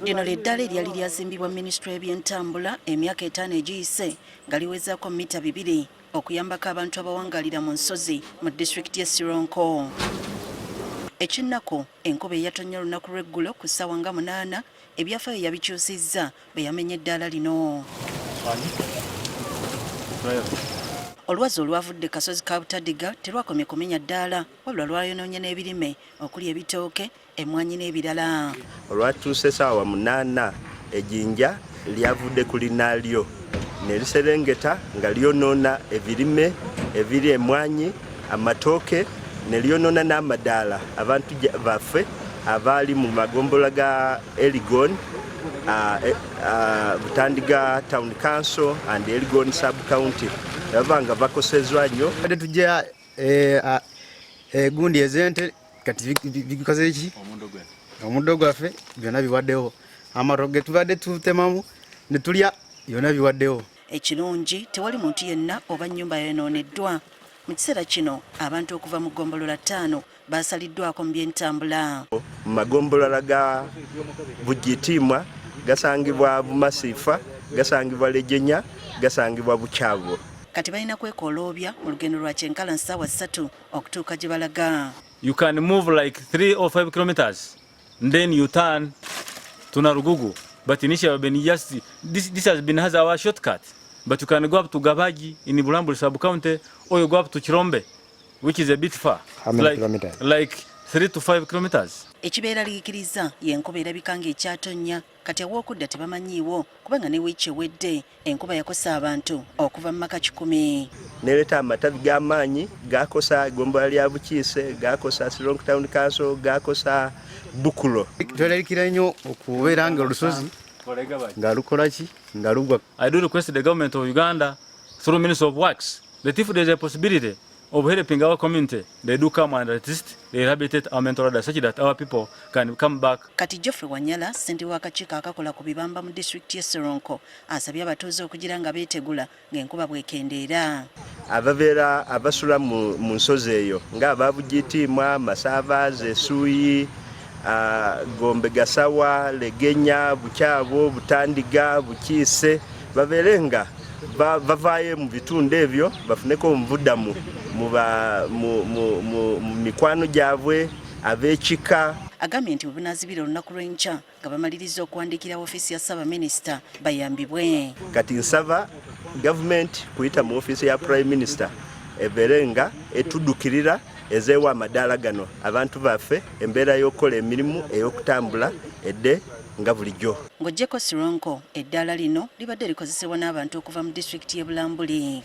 Lino ly'eddaala eryali lyazimbibwa Minisitule y'ebyentambula emyaka 5 egiyise nga liwezaako mita 2 okuyambako abantu abawangalira mu nsozi mu disitulikiti y'e Sironko. Ekinnako enkuba eyatonnya olunaku lw'eggulo ku ssaawa nga 8 ebyafaayo yabikyusizza bwe yamenya eddaala lino. Olwazi olwavudde kasozi ka Butadiga terwakomye kumenya ddaala wabula lwayonoonye n'ebirime okuli ebitooke, emmwanyi n'ebirala. Olwatuuse ssaawa 8 ejjinja lyavudde ku linaalyo ne liserengeta nga lyonoona ebirime ebiri emmwanyi, amatooke ne lyonoona n'amadaala abantu baffe abaali mu magombola ga Elgon, Butandiga Town Council and Elgon Sub-County. Yavanga bakosezwa nnyo. Tujja gundi ezente kati bikoze iki omuddo gwaffe byonna biwaddewo, amatoke tubadde tutemamu ne tulya byonna biwaddewo. Ekirungi tewali muntu yenna oba nnyumba yonooneddwa. Mu kiseera kino abantu okuva mu ggombolola 5 basaliddwako mu byentambula. Mu magombolola ga Bugitiimwa gasangibwa Bumasiifa, gasangibwa Lejenya, gasangibwa Bukyabo. Kati balina kwekoloobya mu lugendo lwa kyenkala ssaawa 3 okutuuka gye balaga. You can move like 3 or 5 kilometers, and then you turn to Narugugu. But initially, when this has our shortcut. But you can go up to Gabaji in Bulambuli sub-county, or you go up to Chirombe, which is a bit far. How many kilometers? Like 3 to 5 kilometers. Ekibeera liikiriza y'enkuba erabika ng'ekyatonnya kati aw'okudda tebamanyiiwo kubanga ne wiiki ewedde enkuba yakosa abantu okuva mu maka 10. Neleeta amatabi g'amaanyi gakosa ggombolola lya Bukiise, gakosa Sironko Town Council, gakosa Bukulo. Tweraliikirira nnyo okubeera nga olusozi nga lukola ki nga lugwa. I do request the government of Uganda through Ministry of Works that if there is a possibility of helping our community, they do come and assist, they rehabilitate our mental order such that our people can come back. Kati Geoffrey Wanyala, ssentebe w'akakiiko akakola ku bibamba mu disitulikiti y'e Sironko, asabye abatuuze okugira nga beetegula ng'enkuba bw'ekendeera. Ababeera abasula mu nsozi eyo ng'aba Bugitiimwa, Masavaaze, Suuyi, Gombe Gasawa, Legenya, Bukyabo, Butandiga, Bukiise babeere nga bavaayo mu bitundu ebyo bafuneko omuvuddamu mu mikwano gyabwe ab'ekika. Agambye nti bwe bunaazibira olunaku lw'enkya nga bamaliriza okuwandiikira ofiisi ya Ssaabaminisita bayambibwe. Kati nsaba gavumenti kuyita mu ofiisi ya Prime Minister ebeere nga etuddukirira ezeewa amadaala gano abantu baffe embeera y'okukola emirimu ey'okutambula edde nga bulijjo. Ng'oggyeko Sironko, eddaala lino libadde likozesebwa n'abantu okuva mu disitulikiti y'e Bulambuli.